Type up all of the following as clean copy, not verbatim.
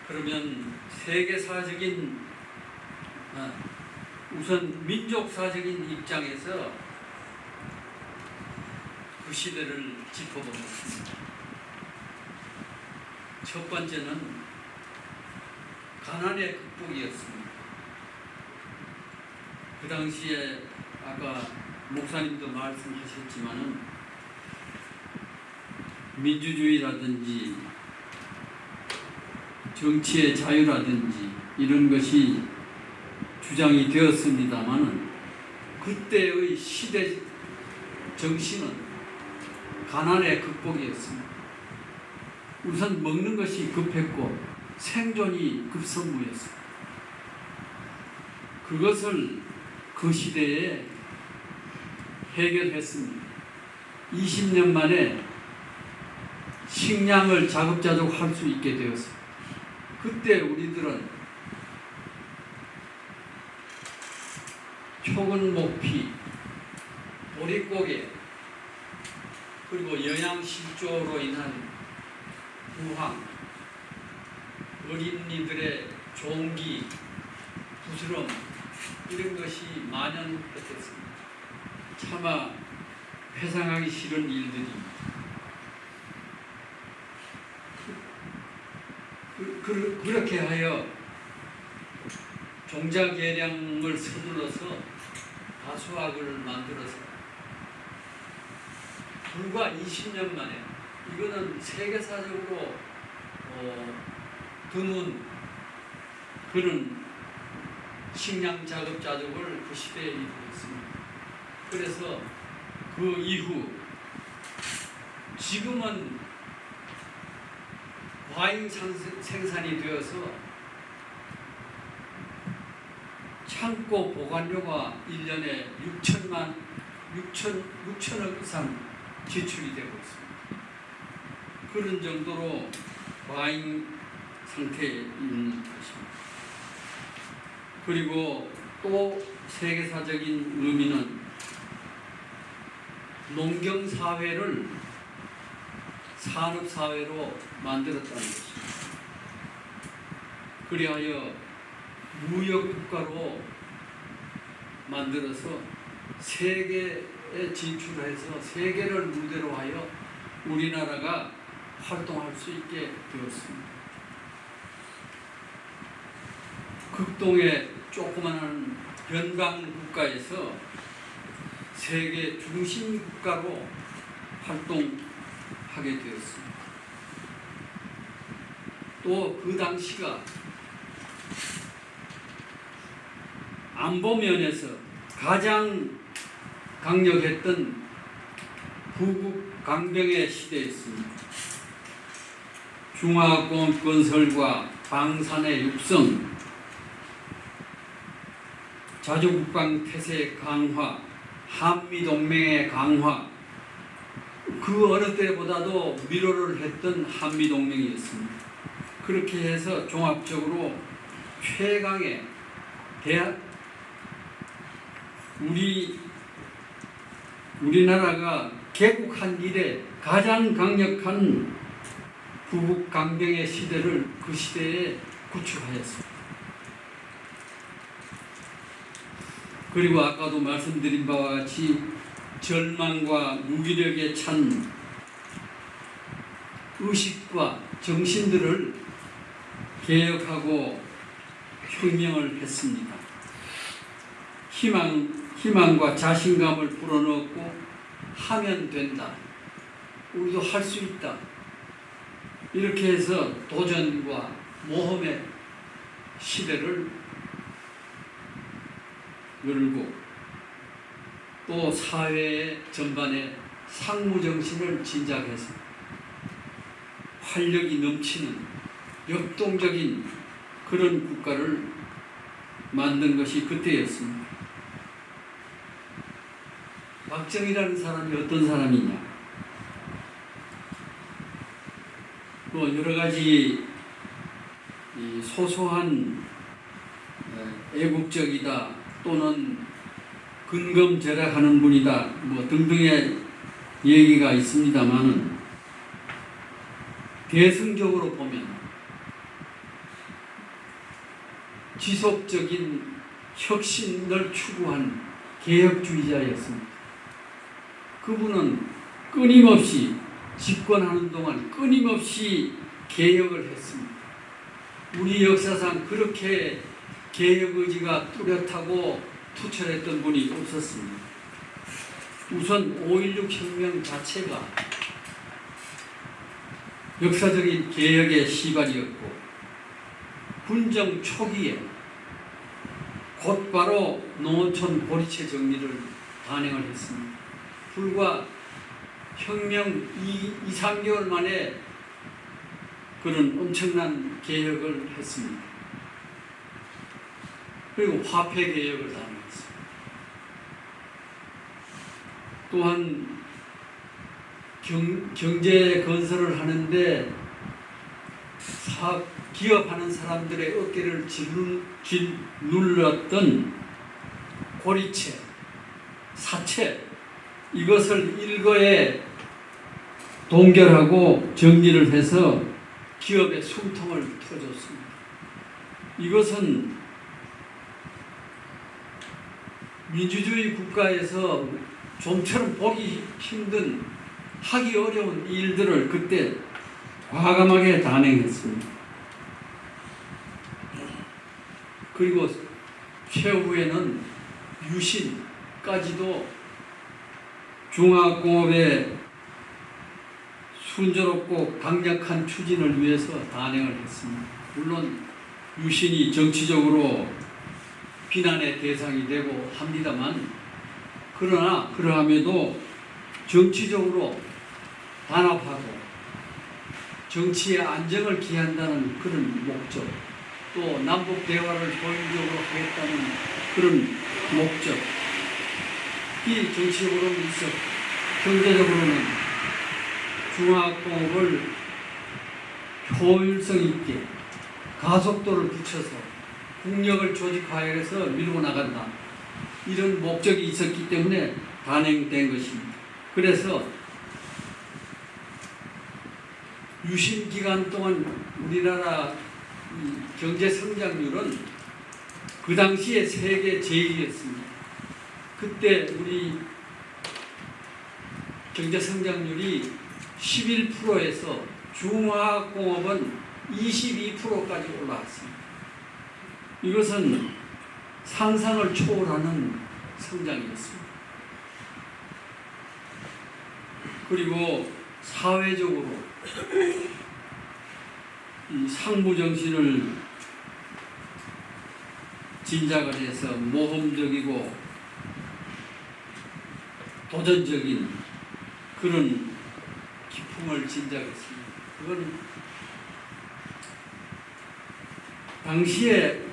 그러면 세계사적인 우선 민족사적인 입장에서 그 시대를 짚어보겠습니다. 첫 번째는 가난의 극복이었습니다. 그 당시에 아까 목사님도 말씀하셨지만은 민주주의라든지 정치의 자유라든지 이런 것이 주장이 되었습니다마는 그때의 시대 정신은 가난의 극복이었습니다. 우선 먹는 것이 급했고 생존이 급선무였습니다. 그것을 그 시대에 해결했습니다. 20년 만에 식량을 자급자족 할 수 있게 되었습니다. 그때 우리들은 초근목피, 보릿고개, 그리고 영양실조로 인한 부황, 어린이들의 종기, 부스럼 이런 것이 만연했습니다. 차마 회상하기 싫은 일들입니다. 그렇게 하여 종자개량을 서둘러서 다수학을 만들어서 불과 20년 만에, 이거는 세계사적으로 드문 그런 식량 자급자족을 그 시대에 이루었습니다. 그래서 그 이후 지금은 과잉 생산이 되어서 창고 보관료가 1년에 6천억 이상 지출이 되고 있습니다. 그런 정도로 과잉 상태에 있는 것입니다. 그리고 또 세계사적인 의미는 농경사회를 산업사회로 만들었다는 것입니다. 그리하여 무역국가로 만들어서 세계에 진출해서 세계를 무대로 하여 우리나라가 활동할 수 있게 되었습니다. 극동의 조그마한 변방 국가에서 세계 중심 국가로 활동하게 되었습니다. 또 그 당시가 안보 면에서 가장 강력했던 후국 강병의 시대였습니다. 중화권 건설과 방산의 육성, 자주국방 태세 강화, 한미동맹의 강화, 그 어느 때보다도 위로를 했던 한미동맹이었습니다. 그렇게 해서 종합적으로 최강의 우리나라가 개국한 이래 가장 강력한 후국 강병의 시대를 그 시대에 구축하였습니다. 그리고 아까도 말씀드린 바와 같이 절망과 무기력에 찬 의식과 정신들을 개혁하고 혁명을 했습니다. 희망과 자신감을 불어넣고 하면 된다. 우리도 할 수 있다. 이렇게 해서 도전과 모험의 시대를 열고 또 사회 전반에 상무정신을 진작해서 활력이 넘치는 역동적인 그런 국가를 만든 것이 그때였습니다. 박정희라는 사람이 어떤 사람이냐? 여러 가지 소소한 애국적이다 또는 근검절약하는 분이다 등등의 얘기가 있습니다만은 대승적으로 보면 지속적인 혁신을 추구한 개혁주의자였습니다. 그분은 끊임없이 집권하는 동안 끊임없이 개혁을 했습니다. 우리 역사상 그렇게 개혁 의지가 뚜렷하고 투철했던 분이 없었습니다. 우선 5.16 혁명 자체가 역사적인 개혁의 시발이었고 군정 초기에 곧바로 농어촌 보리채 정리를 단행을 했습니다. 불과 혁명 2, 3개월 만에 그런 엄청난 개혁을 했습니다. 그리고 화폐 개혁을 단행했습니다. 또한 경제 건설을 하는데 기업하는 사람들의 어깨를 짓눌렀던 고리채, 사채, 이것을 일거에 동결하고 정리를 해서 기업의 숨통을 트여줬습니다. 이것은 민주주의 국가에서 좀처럼 보기 힘든, 하기 어려운 일들을 그때 과감하게 단행했습니다. 그리고 최후에는 유신까지도 중화공업의 순조롭고 강력한 추진을 위해서 단행을 했습니다. 물론 유신이 정치적으로 비난의 대상이 되고 합니다만, 그러나 그러함에도 정치적으로 단합하고 정치의 안정을 기한다는 그런 목적, 또 남북 대화를 효율적으로 하겠다는 그런 목적, 이 정치적으로는 있어 경제적으로는 중화공업을 효율성 있게 가속도를 붙여서 국력을 조직화해서 밀고 나간다, 이런 목적이 있었기 때문에 단행된 것입니다. 그래서 유신 기간 동안 우리나라 경제 성장률은 그 당시에 세계 제일이었습니다. 그때 우리 경제 성장률이 11%에서 중화공업은 22%까지 올라왔습니다. 이것은 상상을 초월하는 성장이었습니다. 그리고 사회적으로 이 상부정신을 진작을 해서 모험적이고 도전적인 그런 기풍을 진작했습니다. 그건 당시에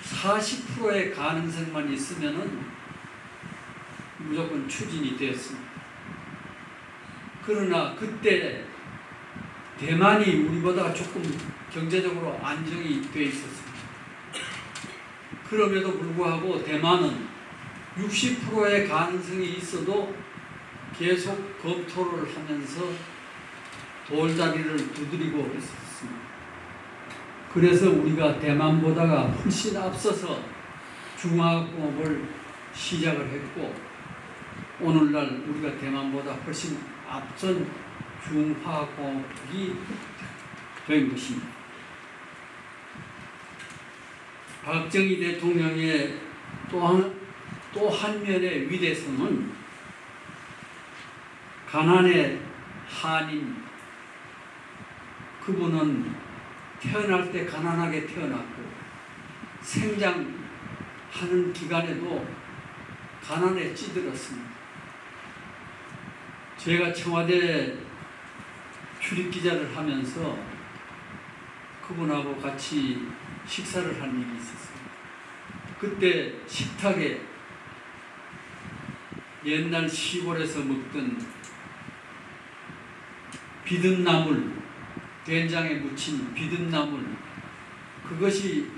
40%의 가능성만 있으면은 무조건 추진이 되었습니다. 그러나 그때 대만이 우리보다 조금 경제적으로 안정이 되어 있었습니다. 그럼에도 불구하고 대만은 60%의 가능성이 있어도 계속 검토를 하면서 돌다리를 두드리고 있었습니다. 그래서 우리가 대만보다가 훨씬 앞서서 중화공업을 시작을 했고, 오늘날 우리가 대만보다 훨씬 앞선 중화공업이 된 것입니다. 박정희 대통령의 또 한 면의 위대성은 가난의 한인, 그분은 태어날 때 가난하게 태어났고 생장하는 기간에도 가난에 찌들었습니다. 제가 청와대 출입기자를 하면서 그분하고 같이 식사를 한 일이 있었습니다. 그때 식탁에 옛날 시골에서 먹던 비듬나물, 된장에 묻힌 비듬나물, 그것이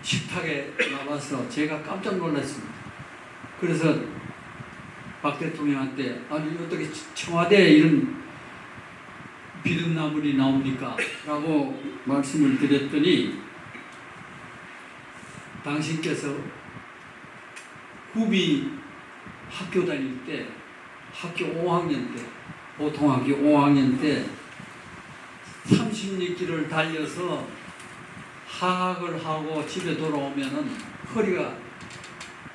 식탁에 나와서 제가 깜짝 놀랐습니다. 그래서 박 대통령한테 아니 어떻게 청와대에 이런 비듬나물이 나옵니까? 라고 말씀을 드렸더니 당신께서 후비 학교 다닐 때, 학교 5학년 때, 보통학교 5학년 때 36km를 달려서 하학을 하고 집에 돌아오면은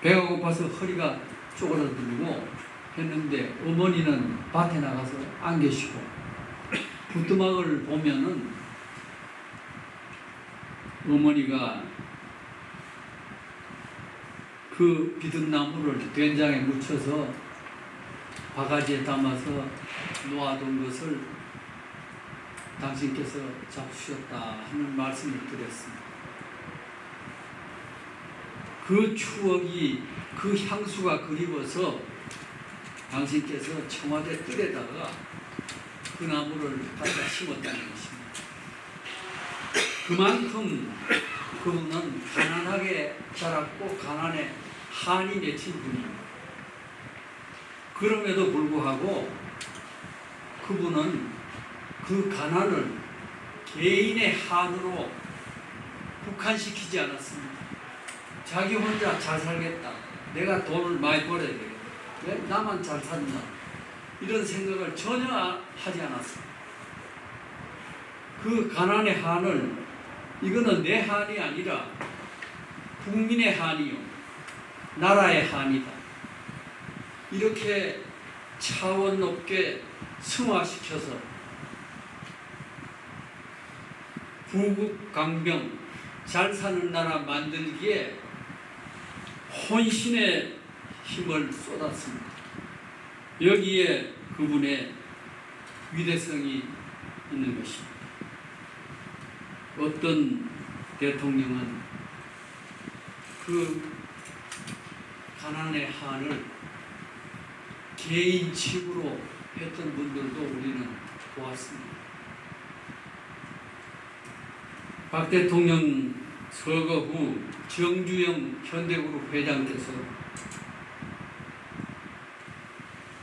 배가 고파서 허리가 쪼그라들고 했는데 어머니는 밭에 나가서 안 계시고 부뚜막을 보면은 어머니가 그 비듬나무를 된장에 묻혀서 바가지에 담아서 놓아둔 것을 당신께서 잡수셨다 하는 말씀을 드렸습니다. 그 추억이, 그 향수가 그리워서 당신께서 청와대 뜰에다가 그 나무를 갖다 심었다는 것입니다. 그만큼 그분은 가난하게 자랐고 가난에 한이 맺힌 분입니다. 그럼에도 불구하고 그분은 그 가난을 개인의 한으로 국한시키지 않았습니다. 자기 혼자 잘 살겠다. 내가 돈을 많이 벌어야 되겠다. 왜 나만 잘 산다. 이런 생각을 전혀 하지 않았습니다. 그 가난의 한을 이거는 내 한이 아니라 국민의 한이요. 나라의 한이다. 이렇게 차원 높게 승화시켜서 부국강병 잘 사는 나라 만들기에 혼신의 힘을 쏟았습니다. 여기에 그분의 위대성이 있는 것입니다. 어떤 대통령은 그 가난의 한을 개인식으로 했던 분들도 우리는 보았습니다. 박 대통령 서거 후 정주영 현대그룹 회장께서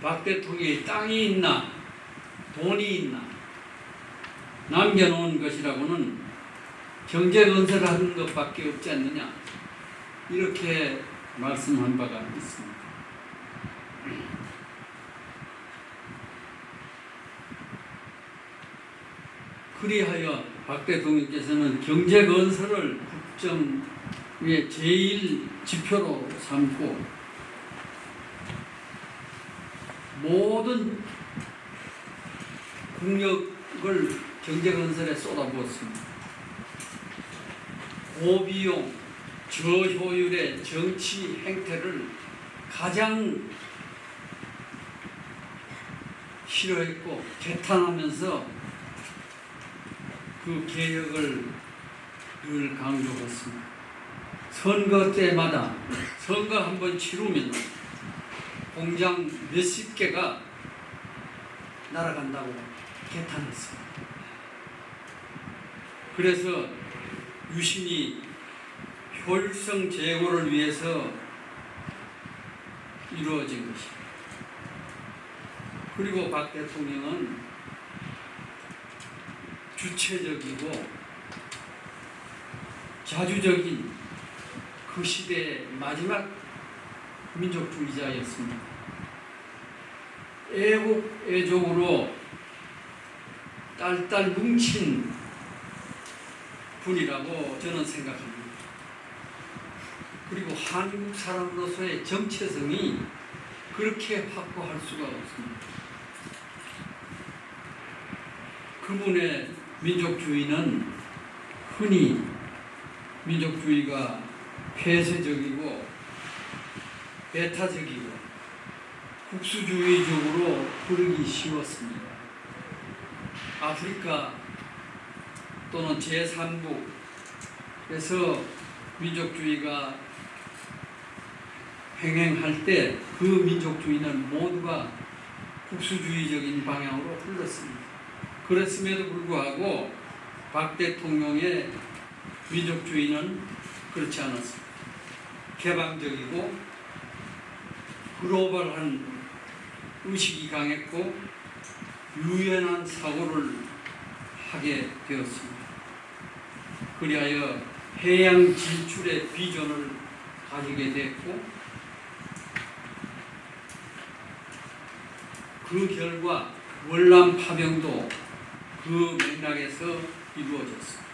박 대통령의 땅이 있나 돈이 있나 남겨놓은 것이라고는 경제건설하는 것밖에 없지 않느냐 이렇게 말씀한 바가 있습니다. 그리하여 박 대통령께서는 경제건설을 국정의 제일 지표로 삼고 모든 국력을 경제건설에 쏟아부었습니다. 고비용, 저효율의 정치 행태를 가장 싫어했고 개탄하면서 그 개혁을 늘 강조했습니다. 선거 때마다 선거 한번 치르면 공장 몇십 개가 날아간다고 개탄했습니다. 그래서 유신이 효율성 제고를 위해서 이루어진 것입니다. 그리고 박 대통령은 주체적이고 자주적인 그 시대의 마지막 민족주의자였습니다. 애국애족으로 딸딸 뭉친 분이라고 저는 생각합니다. 그리고 한국 사람으로서의 정체성이 그렇게 확고할 수가 없습니다. 그분의 민족주의는 흔히 민족주의가 폐쇄적이고 배타적이고 국수주의적으로 흐르기 쉬웠습니다. 아프리카 또는 제3국에서 민족주의가 횡행할 때 그 민족주의는 모두가 국수주의적인 방향으로 흘렀습니다. 그랬음에도 불구하고 박 대통령의 민족주의는 그렇지 않았습니다. 개방적이고 글로벌한 의식이 강했고 유연한 사고를 하게 되었습니다. 그리하여 해양 진출의 비전을 가지게 됐고, 그 결과 월남 파병도 그 맥락에서 이루어졌습니다.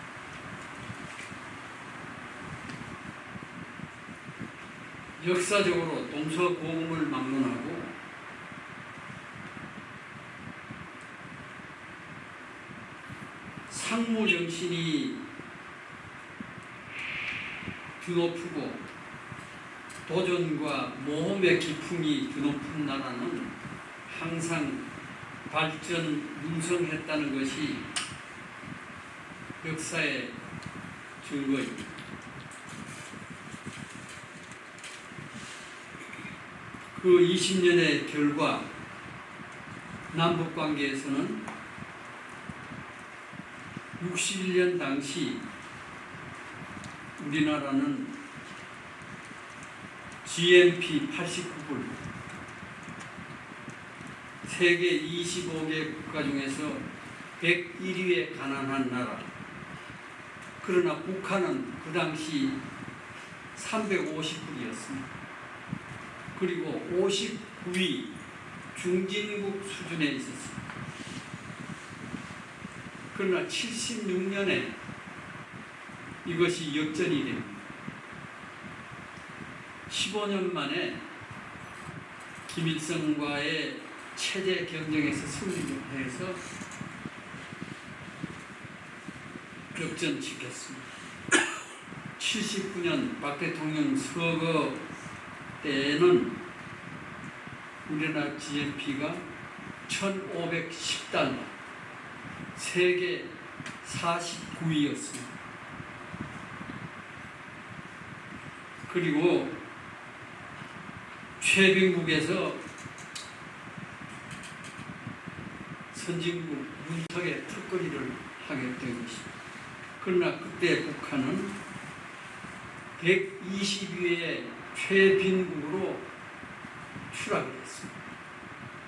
역사적으로 동서고금을 막론하고 상무 정신이 드높고 도전과 모험의 기풍이 드높은 나라는 항상 발전 융성했다는 것이 역사의 증거입니다. 그 20년의 결과 남북관계에서는 61년 당시 우리나라는 GNP 89불, 세계 25개 국가 중에서 101위에 가난한 나라. 그러나 북한은 그 당시 350불이었습니다. 그리고 59위 중진국 수준에 있었습니다. 그러나 76년에 이것이 역전이 됩니다. 15년 만에 김일성과의 체제 경쟁에서 승리를 해서 역전시켰습니다. 79년 박 대통령 서거 때에는 우리나라 GNP가 1,510달러, 세계 49위였습니다. 그리고 최빈국에서 선진국 윤석의 턱걸이를 하게 된 것입니다. 그러나 그때 북한은 120위의 최빈국으로 추락을 했습니다.